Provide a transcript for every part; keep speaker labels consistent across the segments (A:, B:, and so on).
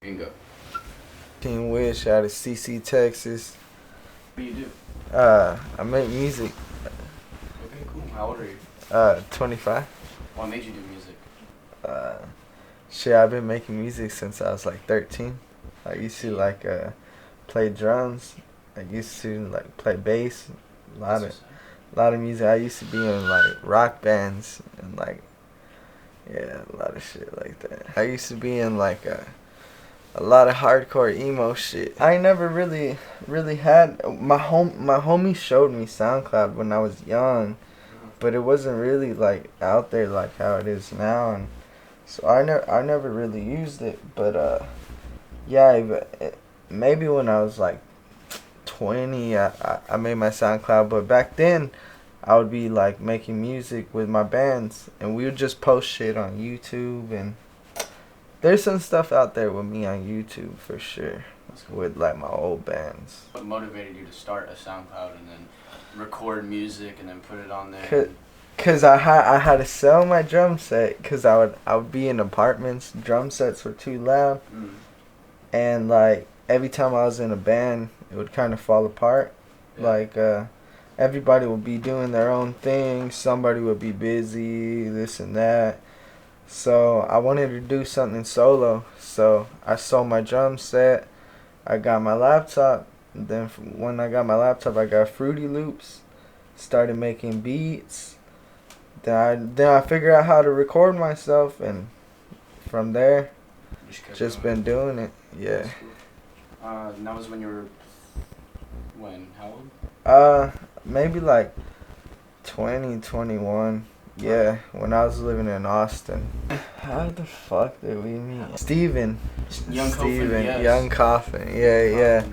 A: You can go.
B: TeenWitch out of CC, Texas.
A: What do you do?
B: I make music.
A: Okay, cool. How old are you?
B: 25.
A: What made you do music?
B: Shit, I've been making music since I was like 13. I used to play drums. I used to play bass. A lot of music. I used to be in rock bands and a lot of shit like that. I used to be in a lot of hardcore emo shit. I never really had my homie showed me SoundCloud when I was young, but it wasn't really out there like how it is now, and so I never really used it. But maybe when I was 20, I made my SoundCloud. But back then, I would be making music with my bands, and we would just post shit on YouTube. And there's some stuff out there with me on YouTube for sure, with my old bands.
A: What motivated you to start a SoundCloud and then record music and then put it on there?
B: Cause I had to sell my drum set, cause I would be in apartments. Drum sets were too loud, and every time I was in a band, it would kind of fall apart. Yeah. Everybody would be doing their own thing. Somebody would be busy, this and that. So I wanted to do something solo. So I sold my drum set. I got my laptop. Then when I got my laptop, I got Fruity Loops. Started making beats. Then I figured out how to record myself, and from there, just been doing it. Yeah.
A: And that was when you were, how old?
B: Maybe 20, 21. Yeah, when I was living in Austin. How the fuck did we meet? Steven. Young Coffin. Yeah.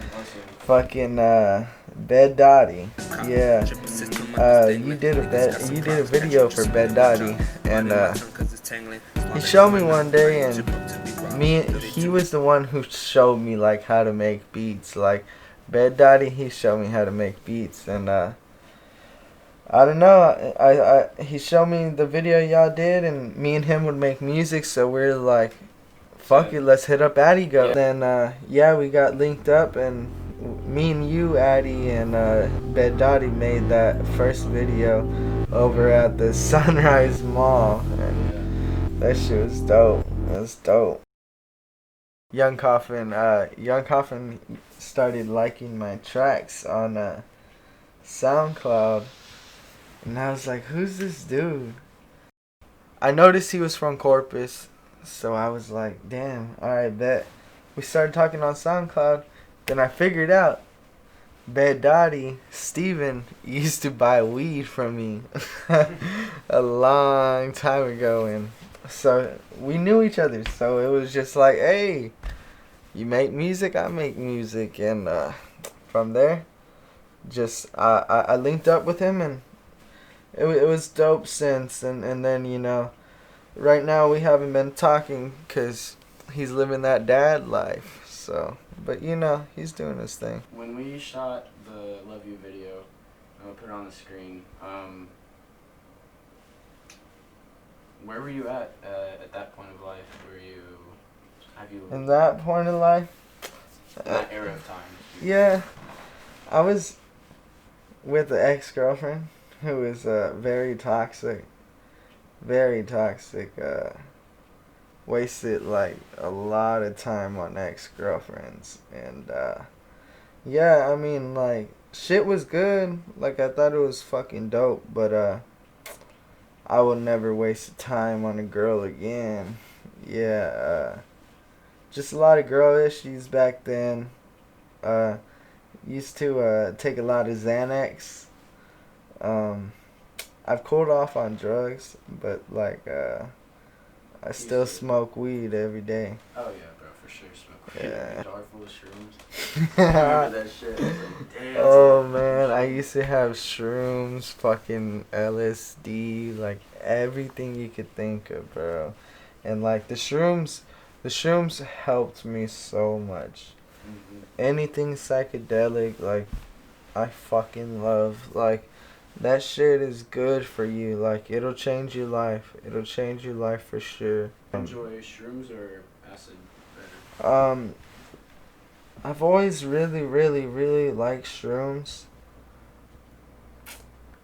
B: Fucking Bed Dotty. Yeah. You did a video for Bed Dotty, and he showed me one day, and he was the one who showed me how to make beats. Bed Dotty, he showed me how to make beats, and I don't know. He showed me the video y'all did, and me and him would make music. So we're like, fuck it, let's hit up AddyGoat. Yeah. Then we got linked up, and me and you, Addy, and Bed Dotty made that first video over at the Sunrise Mall, and that shit was dope. It was dope. Young Coffin started liking my tracks on SoundCloud. And I was like, who's this dude? I noticed he was from Corpus, so I was like, damn, alright, bet. We started talking on SoundCloud. Then I figured out Bed Dotty, Steven, used to buy weed from me a long time ago. And so we knew each other. So it was just like, hey, you make music, I make music. And from there, I linked up with him, and it was dope since, and then, right now we haven't been talking because he's living that dad life, so, but, he's doing his thing.
A: When we shot the Love You video, I'm going to put it on the screen, where were you at that point of life?
B: In that point of life?
A: In that era of time?
B: Yeah, I was with an ex-girlfriend who is very toxic, wasted a lot of time on ex-girlfriends, and yeah, I mean, shit was good, I thought it was fucking dope, but I will never waste time on a girl again. Yeah, just a lot of girl issues back then. Used to take a lot of Xanax. I've cooled off on drugs, but I still smoke weed every day.
A: Oh yeah, bro, for sure. Smoke weed.
B: Yeah.
A: A jar full of shrooms. I remember that shit. I was like, damn.
B: Oh man, I used to have shrooms, fucking LSD, everything you could think of, bro. And the shrooms helped me so much. Anything psychedelic, I fucking love. That shit is good for you. It'll change your life. It'll change your life for sure.
A: Enjoy shrooms or acid better?
B: Um, I've always really, really, really liked shrooms.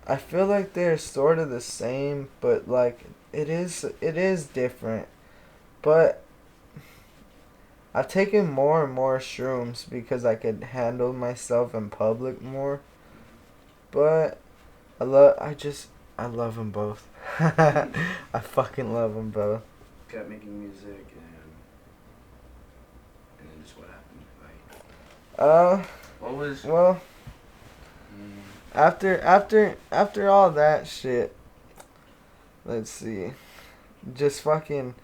B: I feel like they're sort of the same, but like it is different. But I've taken more and more shrooms because I could handle myself in public more. But I love them both. I fucking love them both.
A: Kept making music and then just what happened? Like, what was?
B: Well, after all that shit, let's see. Just fucking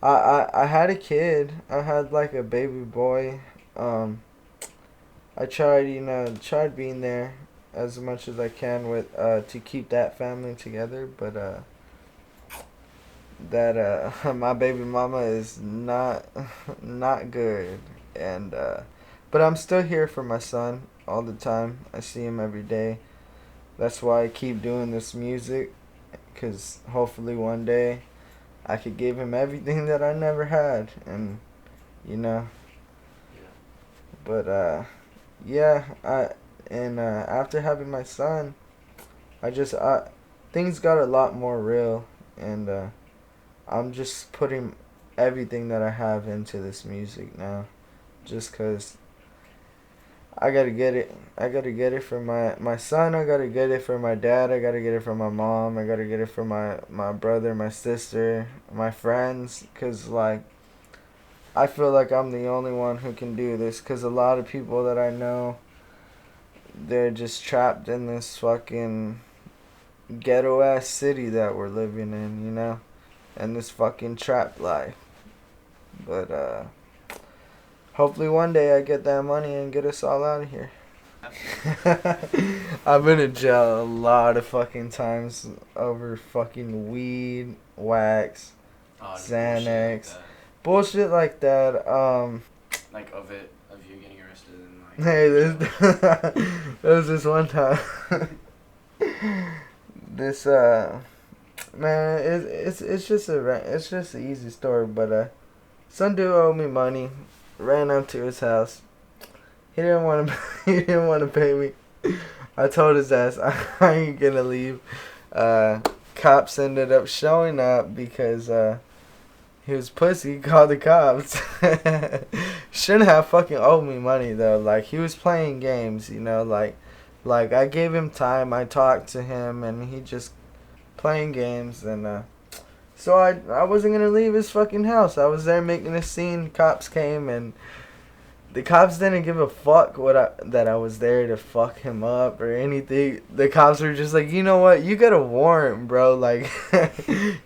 B: I had a kid. I had like a baby boy. I tried being there as much as I can with to keep that family together, but that my baby mama is not good, and but I'm still here for my son all the time. I see him every day. That's why I keep doing this music, cause hopefully one day I could give him everything that I never had, and you know.
A: Yeah.
B: But yeah, after having my son, things got a lot more real, and I'm just putting everything that I have into this music now, just 'cause I gotta get it. I gotta get it for my son. I gotta get it for my dad. I gotta get it for my mom. I gotta get it for my brother, my sister, my friends. 'Cause like, I feel like I'm the only one who can do this. 'Cause a lot of people that I know, they're just trapped in this fucking ghetto ass city that we're living in, you know? And this fucking trap life. But hopefully one day I get that money and get us all out of here. I've been in jail a lot of fucking times over fucking weed, wax, Xanax, bullshit like that.
A: Like of you getting arrested and like.
B: Hey, there was this one time. This man, it's just an easy story, but some dude owed me money, ran up to his house. He didn't want to. He didn't want to pay me. I told his ass I ain't gonna leave. Cops ended up showing up because he was pussy. He called the cops. Shouldn't have fucking owed me money though. Like he was playing games, you know. Like I gave him time. I talked to him, and he just playing games. And so I wasn't gonna leave his fucking house. I was there making a scene. Cops came and. The cops didn't give a fuck that I was there to fuck him up or anything. The cops were just like, you know what? You got a warrant, bro. Like,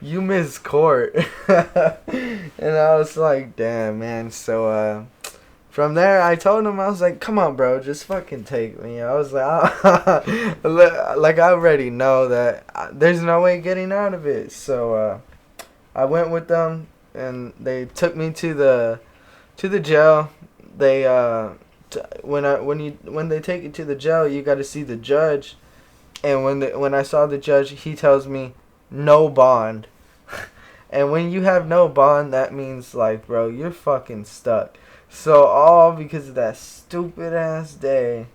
B: you missed court. And I was like, damn, man. So, from there, I told him, I was like, come on, bro. Just fucking take me. I was like, like, I already know that there's no way getting out of it. So, I went with them, and they took me to the jail. They when they take you to the jail, you got to see the judge, and when I saw the judge, he tells me no bond. And when you have no bond, that means like, bro, you're fucking stuck. So all because of that stupid ass day,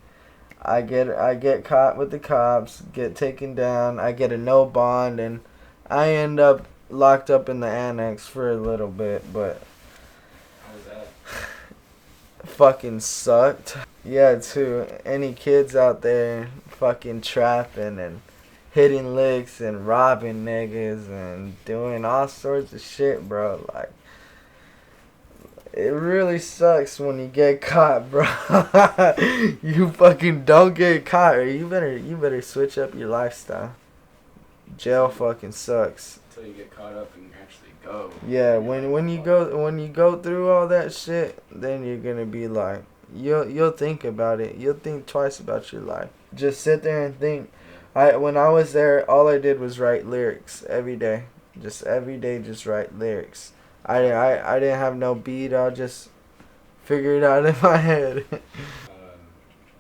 B: I get caught with the cops, get taken down, I get a no bond, and I end up locked up in the annex for a little bit, but
A: How was that?
B: fucking sucked. Yeah, to any kids out there fucking trapping and hitting licks and robbing niggas and doing all sorts of shit, bro. Like, it really sucks when you get caught, bro. You fucking don't get caught, or you better switch up your lifestyle. Jail fucking sucks.
A: Until you get caught up and actually go.
B: Yeah, when you go through all that shit, then you're gonna be like, you'll think about it. You'll think twice about your life. Just sit there and think. When I was there, all I did was write lyrics every day. Just every day, just write lyrics. I didn't have no beat. I'll just figure it out in my head.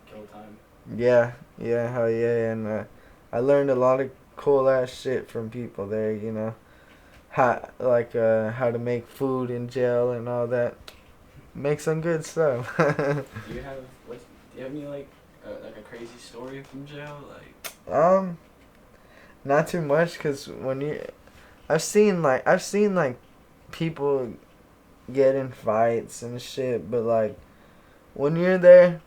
A: Kill time.
B: Yeah, hell yeah, and I learned a lot of cool ass shit from people there. You know, how to make food in jail and all that. make some good stuff.
A: Do you have any like a crazy story from jail?
B: Not too much, cause when you, I've seen like people get in fights and shit, but like when you're there,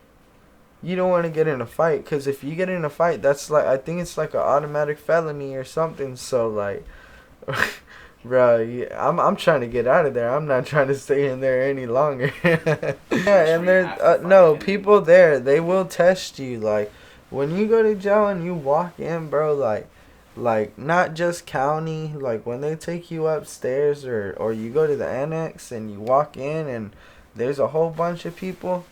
B: you don't want to get in a fight, cause if you get in a fight, that's like, I think it's like an automatic felony or something. So like, bro, yeah, I'm trying to get out of there. I'm not trying to stay in there any longer. Yeah, and there's no people there. They will test you. Like when you go to jail and you walk in, bro. Like not just county. Like when they take you upstairs or you go to the annex and you walk in and there's a whole bunch of people.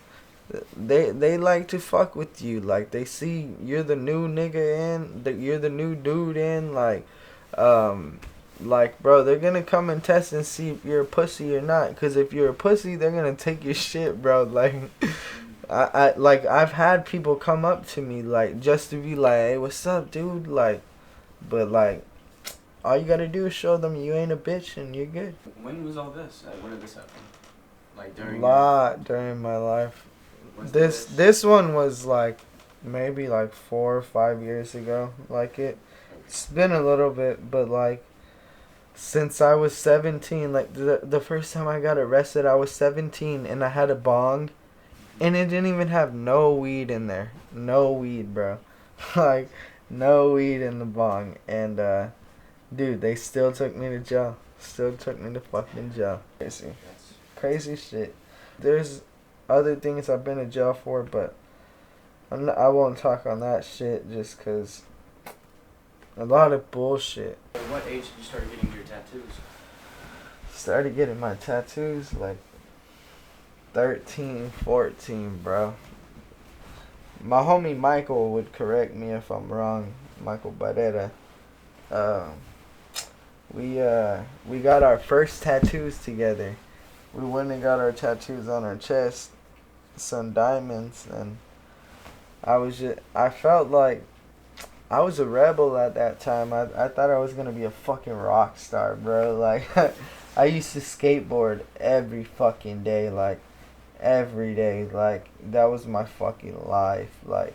B: They like to fuck with you. Like they see you're the new nigga in. That you're the new dude in. Like, bro, they're gonna come and test and see if you're a pussy or not. Cause if you're a pussy, they're gonna take your shit, bro. Like, I've had people come up to me like just to be like, hey, what's up, dude? Like, but like, all you gotta do is show them you ain't a bitch and you're good.
A: When was all this? When did this happen? Like
B: during my life. This one was like maybe like 4 or 5 years ago. Like it's been a little bit, but like since I was 17, like the first time I got arrested, I was 17 and I had a bong, and it didn't even have no weed in there, no weed, bro, like no weed in the bong, and dude, they still took me to jail, still took me to fucking jail. Crazy shit. There's other things I've been to jail for, but I won't talk on that shit just cause a lot of bullshit.
A: At what age did you start getting your tattoos?
B: Started getting my tattoos like 13, 14, bro. My homie Michael would correct me if I'm wrong. Michael Barrera. We got our first tattoos together. We went and got our tattoos on our chest, some diamonds, and I felt like I was a rebel at that time. I thought I was gonna be a fucking rock star, bro. Like, I used to skateboard every fucking day, like, every day. Like, that was my fucking life. Like,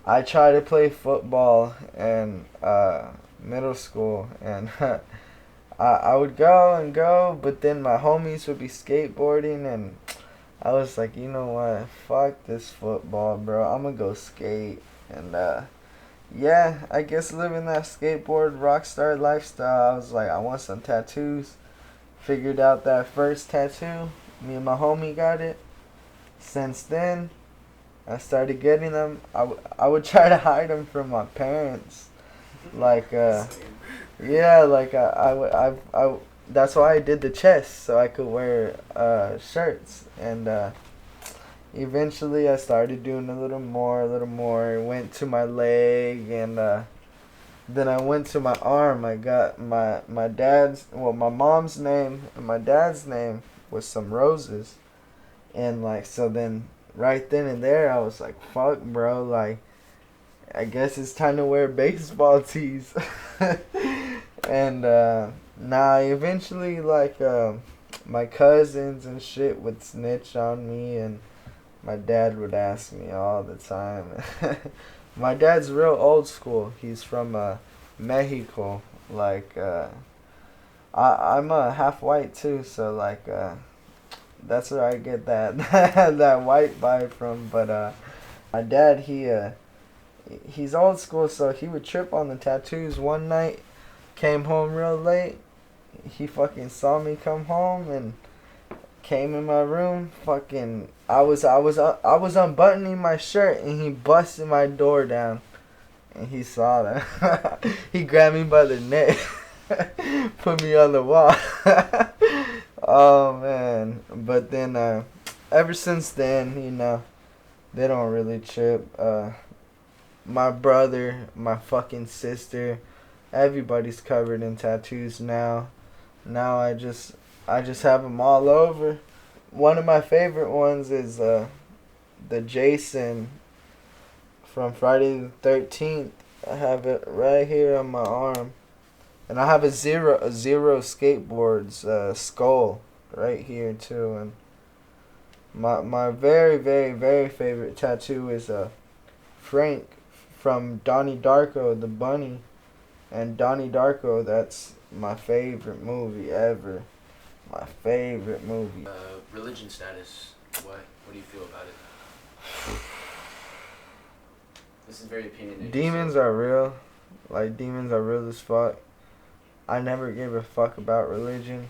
B: I tried to play football in middle school, and I would go and go, but then my homies would be skateboarding, and I was like, you know what? Fuck this football, bro. I'm gonna go skate. And, yeah, I guess living that skateboard rockstar lifestyle, I was like, I want some tattoos. Figured out that first tattoo. Me and my homie got it. Since then, I started getting them. I would try to hide them from my parents. Like, yeah, like I that's why I did the chest, so I could wear shirts, and eventually I started doing a little more. Went to my leg, and then I went to my arm. I got my mom's name and my dad's name with some roses, and like, so then right then and there I was like, fuck, bro, like, I guess it's time to wear baseball tees. And eventually, like, my cousins and shit would snitch on me, and my dad would ask me all the time. My dad's real old school. He's from Mexico. Like, I'm half white too, so like, that's where I get that that white vibe from. But my dad, he's old school, so he would trip on the tattoos. One night, came home real late. He fucking saw me come home and came in my room. Fucking, I was unbuttoning my shirt, and he busted my door down, and he saw that. He grabbed me by the neck, put me on the wall. Oh man! But then, ever since then, you know, they don't really trip. My brother, my fucking sister, everybody's covered in tattoos now. Now I just have them all over. One of my favorite ones is the Jason from Friday the 13th. I have it right here on my arm, and I have a zero skateboards skull right here too. And My very, very, very favorite tattoo is Frank from Donnie Darko, the bunny. And Donnie Darko, that's my favorite movie ever. My favorite movie.
A: Religion status. What do you feel about it? This is very opinionated.
B: Demons are real. Like, demons are real as fuck. I never gave a fuck about religion,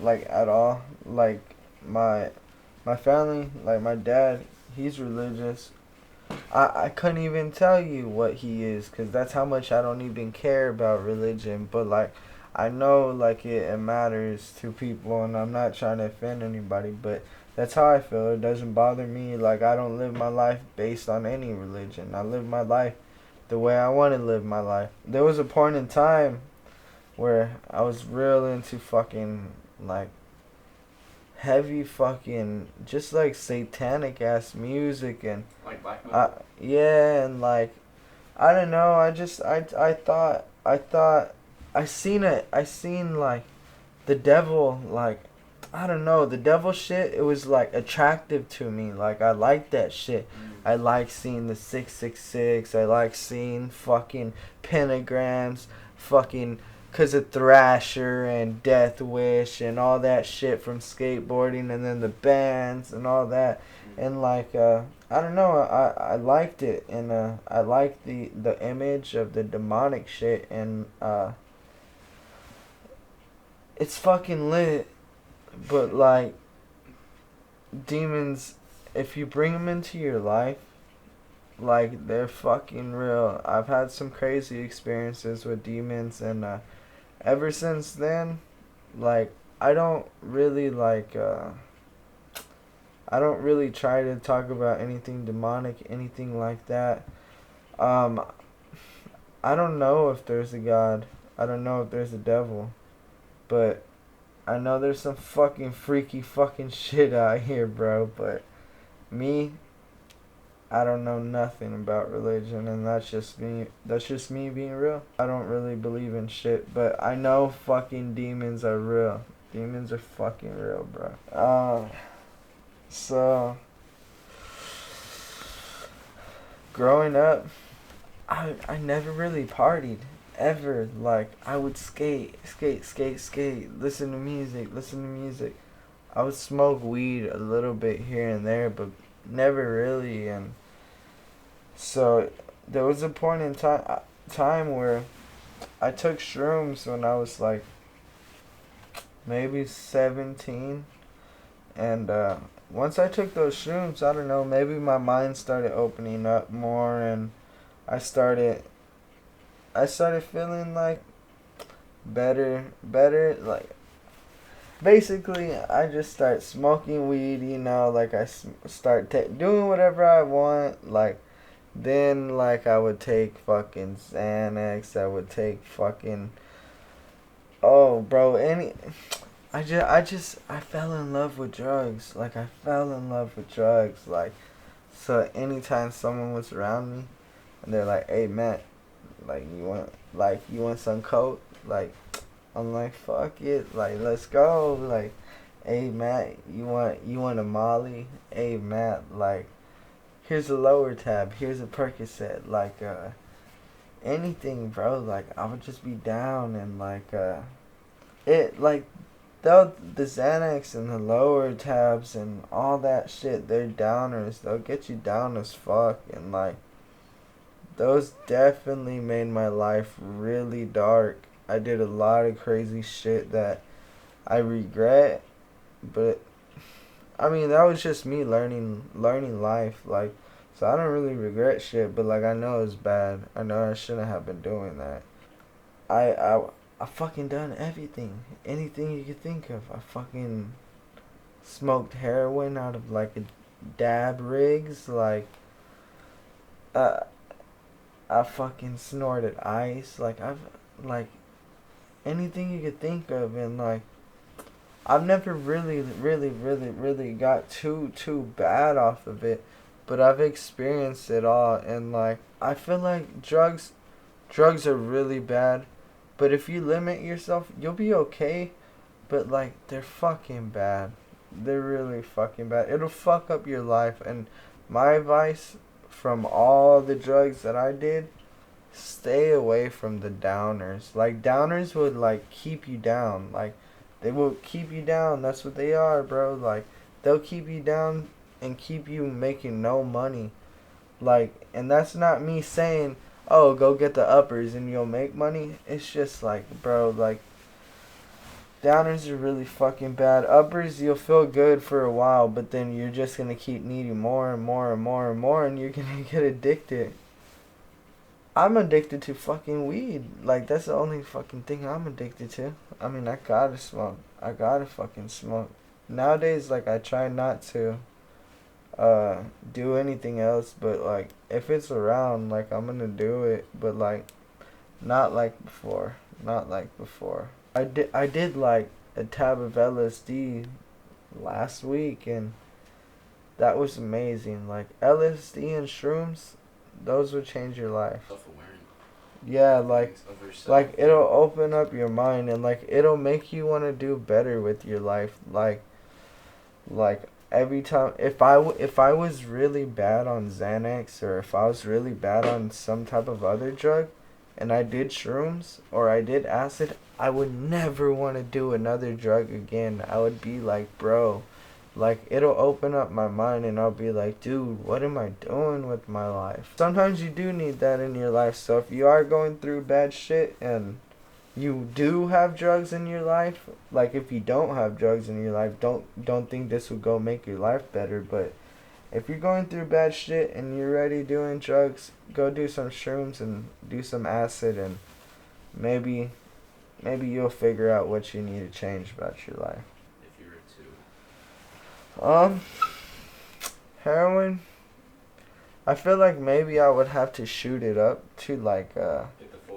B: like, at all. Like, my family, like, my dad, he's religious. I couldn't even tell you what he is, because that's how much I don't even care about religion. But, like, I know, like, it matters to people, and I'm not trying to offend anybody, but that's how I feel. It doesn't bother me. Like, I don't live my life based on any religion. I live my life the way I want to live my life. There was a point in time where I was real into fucking, like, heavy fucking, just like satanic ass music and
A: like black metal.
B: Yeah, and like, I don't know. I thought I seen like the devil, like, I don't know, the devil shit. It was like attractive to me. Like, I like that shit. I like seeing the 666. I like seeing fucking pentagrams, fucking. Cause of Thrasher and Death Wish and all that shit from skateboarding, and then the bands and all that, and like I don't know, I liked it, and I liked the image of the demonic shit, and it's fucking lit, but like, demons, if you bring them into your life, like, they're fucking real. I've had some crazy experiences with demons, and ever since then, like, I don't really try to talk about anything demonic, anything like that. I don't know if there's a God. I don't know if there's a devil. But I know there's some fucking freaky fucking shit out here, bro. But me, I don't know nothing about religion, and that's just me. That's just me being real. I don't really believe in shit, but I know fucking demons are real. Demons are fucking real, bro. So growing up, I never really partied ever. Like, I would skate, listen to music. I would smoke weed a little bit here and there, but never really. And so there was a point in time where I took shrooms when I was like maybe 17, and once I took those shrooms, I don't know, maybe my mind started opening up more, and I started feeling like better, like, basically, I just start smoking weed, you know, like, I start doing whatever I want, like, then, like, I would take fucking Xanax, I would take fucking, oh, bro, I fell in love with drugs, like, like, so anytime someone was around me, and they're like, hey, Matt, like, you want some coke, like, I'm like, fuck it, like, let's go, like, hey, Matt, you want a Molly, hey, Matt, like, here's a lower tab, here's a Percocet, like, anything, bro, like, I would just be down, and, like, it, like, the Xanax and the lower tabs and all that shit, they're downers, they'll get you down as fuck, and, like, those definitely made my life really dark. I did a lot of crazy shit that I regret, but I mean, that was just me learning life, like, so I don't really regret shit, but, like, I know it's bad. I know I shouldn't have been doing that. I fucking done everything. Anything you could think of. I fucking smoked heroin out of, like, a dab rigs, like, I fucking snorted ice, like, like, anything you could think of, and, like, I've never really got too bad off of it, but I've experienced it all, and, like, I feel like drugs are really bad, but if you limit yourself, you'll be okay, but, like, they're fucking bad. They're really fucking bad. It'll fuck up your life. And my advice from all the drugs that I did, stay away from the downers. Like, downers would, like, keep you down. Like, they will keep you down. That's what they are, bro. Like, they'll keep you down and keep you making no money. Like, and that's not me saying, oh, go get the uppers and you'll make money. It's just like, bro, like, downers are really fucking bad. Uppers, you'll feel good for a while, but then you're just gonna keep needing more and more and more and more, and you're gonna get addicted. I'm addicted to fucking weed. Like, that's the only fucking thing I'm addicted to. I mean, I gotta smoke. I gotta fucking smoke. Nowadays, like, I try not to do anything else, but, like, if it's around, like, I'm gonna do it, but, like, not like before. Not like before. I did like a tab of LSD last week, and that was amazing. Like, LSD and shrooms, those would change your life.
A: Self-awareness.
B: Yeah, like it'll open up your mind, and like it'll make you want to do better with your life. Like every time, if I was really bad on Xanax, or if I was really bad on some type of other drug, and I did shrooms or I did acid, I would never want to do another drug again. I would be like, bro, like, it'll open up my mind, and I'll be like, dude, what am I doing with my life? Sometimes you do need that in your life. So if you are going through bad shit and you do have drugs in your life, like, if you don't have drugs in your life, don't think this will go make your life better. But if you're going through bad shit and you're already doing drugs, go do some shrooms and do some acid, and maybe you'll figure out what you need to change about your life.
A: If you were to...
B: Heroin, I feel like maybe I would have to shoot it up to, like,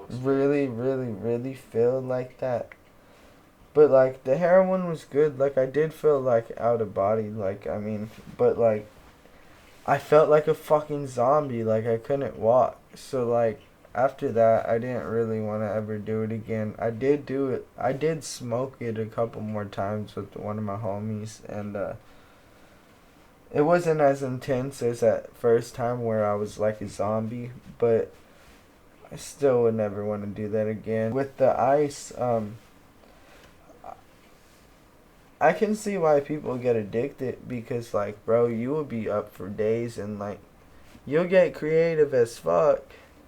B: really, really, really feel like that. But, like, the heroin was good. Like, I did feel, like, out of body. Like, I mean, but, like, I felt like a fucking zombie. Like, I couldn't walk. So, like, after that, I didn't really want to ever do it again. I did do it. I did smoke it a couple more times with one of my homies. And, it wasn't as intense as that first time where I was like a zombie. But I still would never want to do that again. With the ice, I can see why people get addicted, because, like, bro, you will be up for days, and, like, you'll get creative as fuck,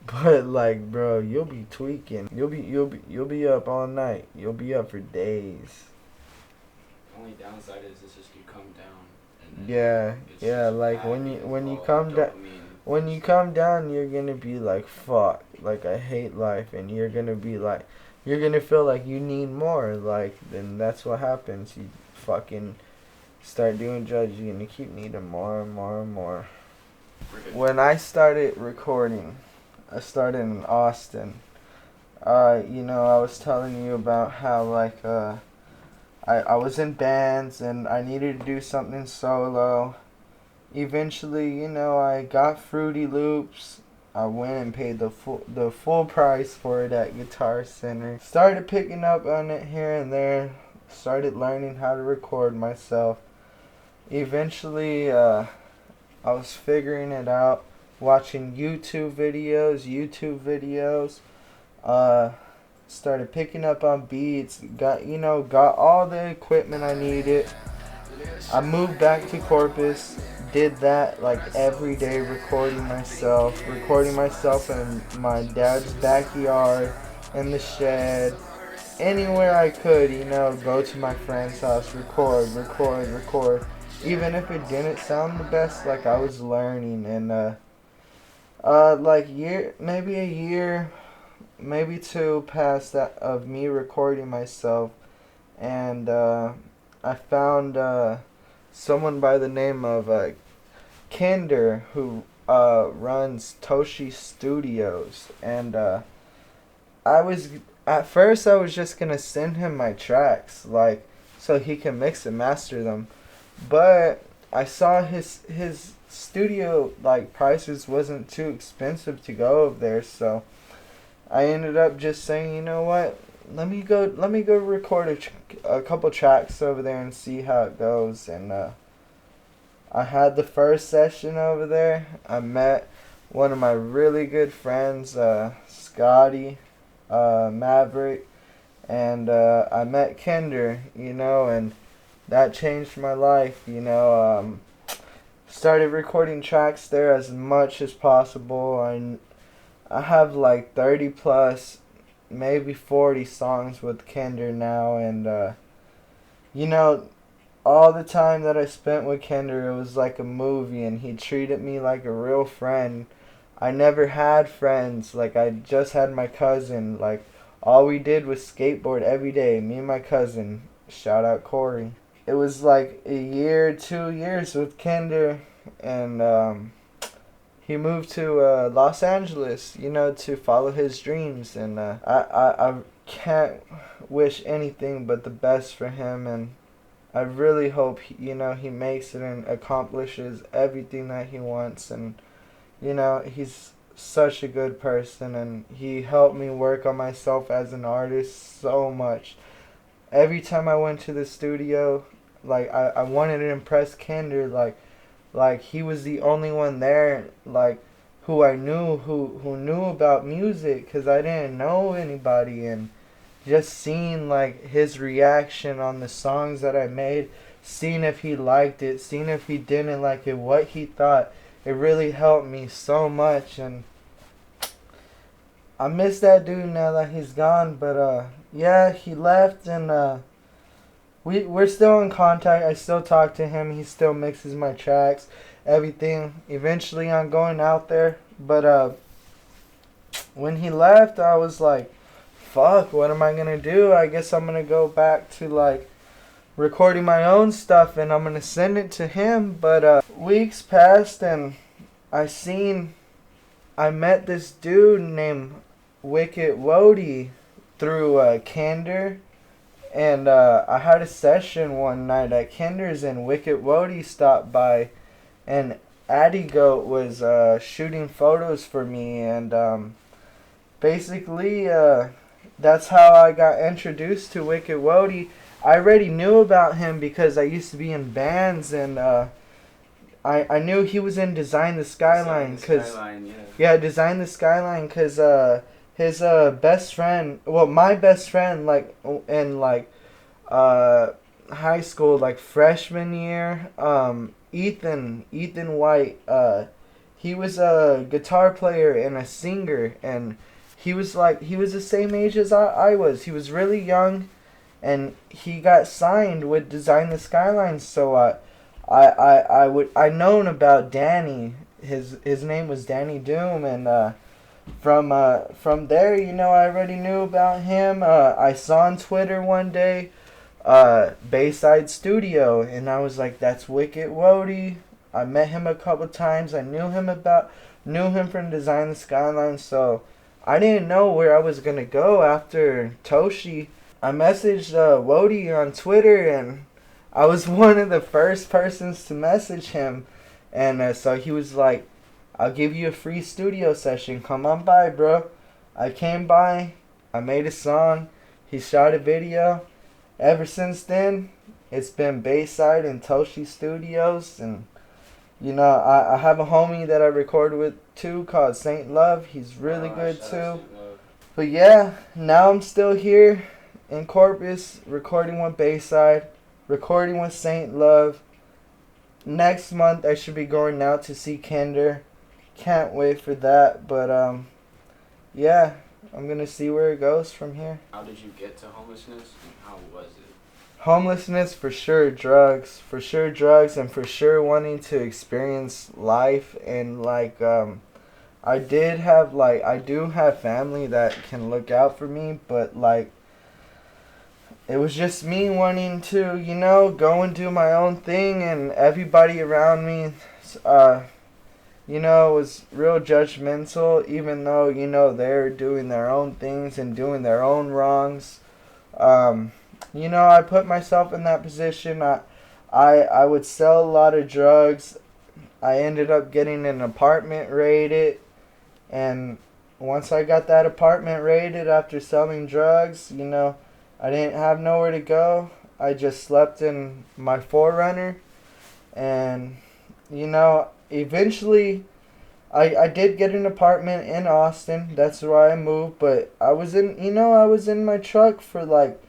B: but, like, bro, you'll be tweaking. You'll be up all night. You'll be up for days.
A: The only downside is it's just you come down. And
B: Yeah, like, when you come down, when you come down, you're gonna be like, fuck, like, I hate life, and you're gonna be like, you're gonna feel like you need more. Like, then that's what happens. You fucking start doing drugs, you're gonna keep needing more and more and more. When I started recording, I started in Austin. You know, I was telling you about how, like, I was in bands, and I needed to do something solo. Eventually, you know, I got Fruity Loops. I went and paid the full price for it at Guitar Center. Started picking up on it here and there. Started learning how to record myself. Eventually, I was figuring it out. Watching YouTube videos. Started picking up on beats. Got all the equipment I needed. I moved back to Corpus. Did that, like, every day, recording myself in my dad's backyard, in the shed, anywhere I could, you know, go to my friend's house, record. Even if it didn't sound the best, like, I was learning. And like, maybe a year, maybe two past that of me recording myself, and I found someone by the name of Kinder, who runs Toshi Studios, and at first I was just gonna send him my tracks, like, so he can mix and master them, but I saw his studio, like, prices wasn't too expensive to go over there, so I ended up just saying, you know what, let me go record a couple tracks over there and see how it goes. And I had the first session over there. I met one of my really good friends, Scotty, Maverick, and I met Kinder, and that changed my life, started recording tracks there as much as possible. I have like 30 plus, maybe 40 songs with Kinder now, and all the time that I spent with Kinder, it was like a movie, and he treated me like a real friend. I never had friends. Like, I just had my cousin. Like, all we did was skateboard every day, me and my cousin. Shout out Corey. It was like a year, 2 years with Kinder, and he moved to Los Angeles, to follow his dreams, and I can't wish anything but the best for him, and I really hope he makes it and accomplishes everything that he wants. And he's such a good person, and he helped me work on myself as an artist so much. Every time I went to the studio, like, I wanted to impress Kinder, like he was the only one there, like, who I knew who knew about music, because I didn't know anybody. And just seeing like his reaction on the songs that I made, seeing if he liked it, seeing if he didn't like it, what he thought, it really helped me so much. And I miss that dude now that he's gone, but yeah, he left, and we're still in contact. I still talk to him. He still mixes my tracks, everything. Eventually I'm going out there, but when he left, I was like, fuck, what am I gonna do? I guess I'm gonna go back to like recording my own stuff, and I'm gonna send it to him. But weeks passed, and I met this dude named Wicked Wody through Kinder, and I had a session one night at Kinder's, and Wicked Wody stopped by, and AddyGoat was shooting photos for me, and basically that's how I got introduced to Wicked Wody. I already knew about him because I used to be in bands, and I knew he was in Design the Skyline, because Design the Skyline, because his best friend, well, my best friend, like in like high school, like freshman year, Ethan White, he was a guitar player and a singer, and he was the same age as I was. He was really young, and he got signed with Design the Skyline. So I known about Danny. His name was Danny Doom, and from there, I already knew about him. I saw on Twitter one day, Bayside Studio, and I was like, that's Wicked Wody. I met him a couple times. I knew him from Design the Skyline, so I didn't know where I was gonna go after Toshi. I messaged Wody on Twitter, and I was one of the first persons to message him, and so he was like, I'll give you a free studio session, come on by, bro. I came by, I made a song, he shot a video. Ever since then, it's been Bayside and Toshi Studios, and I have a homie that I record with too called Saint Love. He's really good too. But yeah, now I'm still here in Corpus, recording with Bayside, recording with Saint Love. Next month I should be going out to see Kinder. Can't wait for that. But yeah, I'm gonna see where it goes from here.
A: How did you get to homelessness, and how was it?
B: Homelessness, for sure drugs, and for sure wanting to experience life. And like I do have family that can look out for me, but like it was just me wanting to, go and do my own thing, and everybody around me was real judgmental, even though, they're doing their own things and doing their own wrongs. I put myself in that position. I would sell a lot of drugs. I ended up getting an apartment raided, and once I got that apartment raided after selling drugs, you know, I didn't have nowhere to go. I just slept in my 4Runner, and you know, eventually I did get an apartment in Austin. That's where I moved, but I was in my truck for like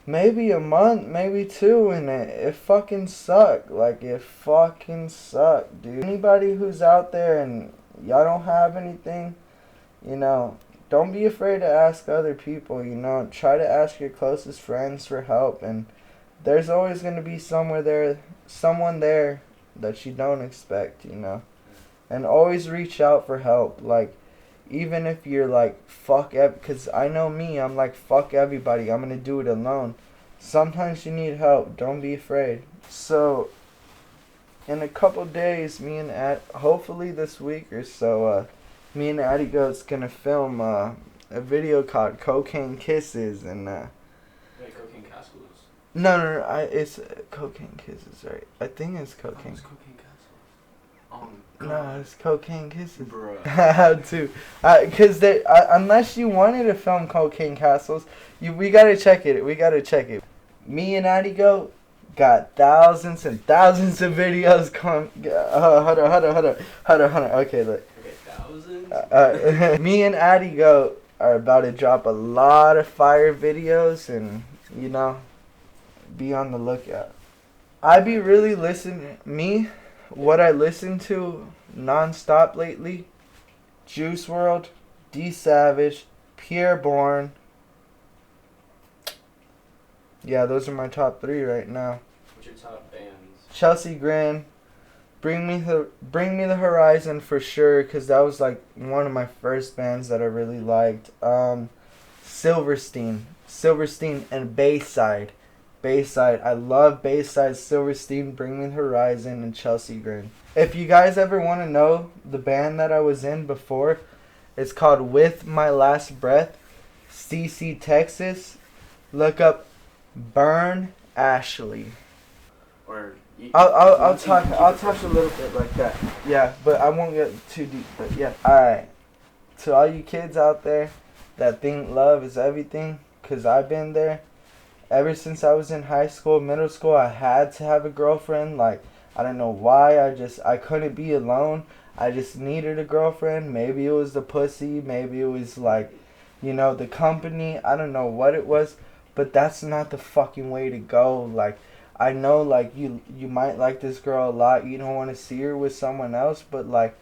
B: maybe a month, maybe two, and it fucking sucked. Like, it fucking sucked, dude. Anybody who's out there and y'all don't have anything, you know, don't be afraid to ask other people, you know. Try to ask your closest friends for help, and there's always going to be someone there that you don't expect, you know. And always reach out for help, like, even if you're like, because I know me, I'm like, fuck everybody, I'm gonna do it alone. Sometimes you need help, don't be afraid. So, in a couple days, hopefully this week or so, me and AddyGoat's gonna film a video called Cocaine Kisses, and
A: Wait, Cocaine Castles?
B: No, it's Cocaine Kisses, right? I think it's Cocaine.
A: It's Cocaine Castles.
B: No, it's Cocaine Kisses.
A: Bruh.
B: How to? Because unless you wanted to film Cocaine Castles, we gotta check it. Me and AddyGoat got thousands and thousands of videos. Hold on. Okay, look.
A: Okay, thousands.
B: Me and AddyGoat are about to drop a lot of fire videos, and you know, be on the lookout. I be really listening. What I listen to non-stop lately: Juice WRLD, D Savage, Pierre Bourne. Yeah, those are my top 3 right now.
A: What's your top bands?
B: Chelsea Grin, Bring Me the Horizon for sure, because that was like one of my first bands that I really liked. Silverstein and Bayside. I love Bayside, Silverstein, Bring Me the Horizon, and Chelsea Grin. If you guys ever want to know the band that I was in before, it's called With My Last Breath, CC, Texas. Look up Burn Ashley.
A: Or
B: I'll talk a little bit like that. Yeah, but I won't get too deep. But yeah, all right. To all you kids out there that think love is everything, 'cause I've been there. Ever since I was in high school, middle school, I had to have a girlfriend. Like, I don't know why. I couldn't be alone. I just needed a girlfriend. Maybe it was the pussy. Maybe it was like, you know, the company. I don't know what it was. But that's not the fucking way to go. Like, I know, like, you might like this girl a lot. You don't want to see her with someone else. But, like,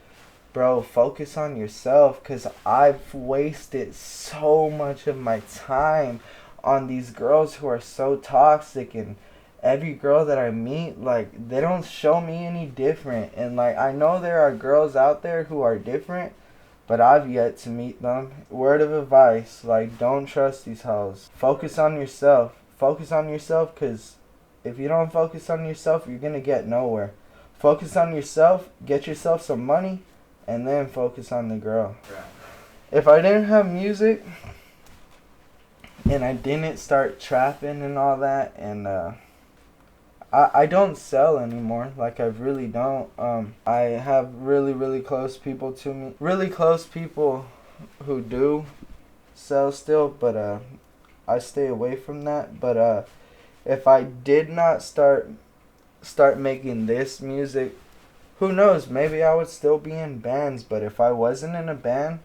B: bro, focus on yourself. 'Cause I've wasted so much of my time on these girls who are so toxic, and every girl that I meet, like, they don't show me any different. And like, I know there are girls out there who are different, but I've yet to meet them. Word of advice, like, don't trust these hoes. Focus on yourself, 'cause if you don't focus on yourself, you're gonna get nowhere. Focus on yourself, get yourself some money, and then focus on the girl.
A: Right.
B: If I didn't have music and I didn't start trapping and all that, and I don't sell anymore, like, I really don't. I have really close people to me, really close people who do sell still, but I stay away from that. But if I did not start making this music, who knows, maybe I would still be in bands. But if I wasn't in a band,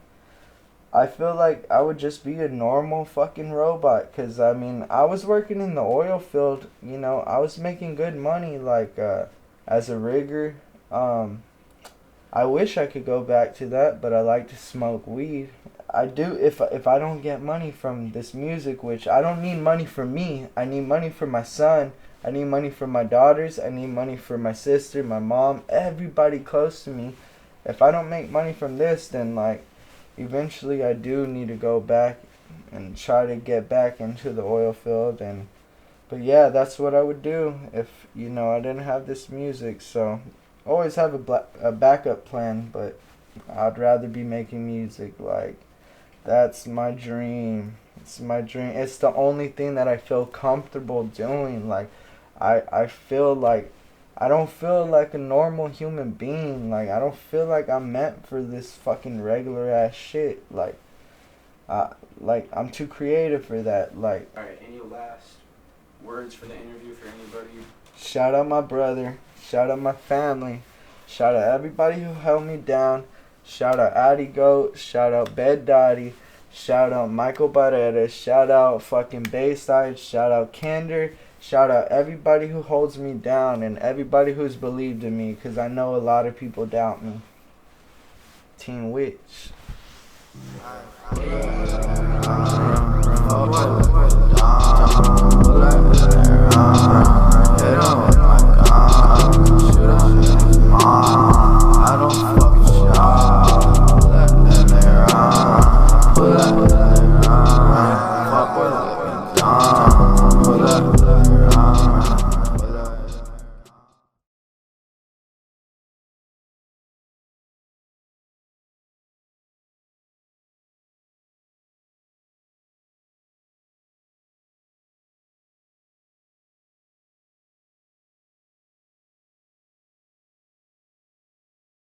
B: I feel like I would just be a normal fucking robot. 'Cause I mean, I was working in the oil field, you know, I was making good money, like, as a rigger. I wish I could go back to that, but I like to smoke weed. I do, if I don't get money from this music, which I don't need money for me, I need money for my son, I need money for my daughters, I need money for my sister, my mom, everybody close to me. If I don't make money from this, then, like, eventually I do need to go back and try to get back into the oil field. But yeah, that's what I would do if, you know, I didn't have this music. So always have a backup plan, but I'd rather be making music. Like, that's my dream. It's my dream. It's the only thing that I feel comfortable doing. Like, I feel like I don't feel like a normal human being. Like, I don't feel like I'm meant for this fucking regular ass shit. Like, I'm too creative for that. Like,
A: alright, any last words for the interview for anybody?
B: Shout out my brother. Shout out my family. Shout out everybody who held me down. Shout out AddyGoat. Shout out Bed Dottie. Shout out Michael Barrera. Shout out fucking Bayside. Shout out Candor. Shout out everybody who holds me down and everybody who's believed in me, because I know a lot of people doubt me. TeenWitch.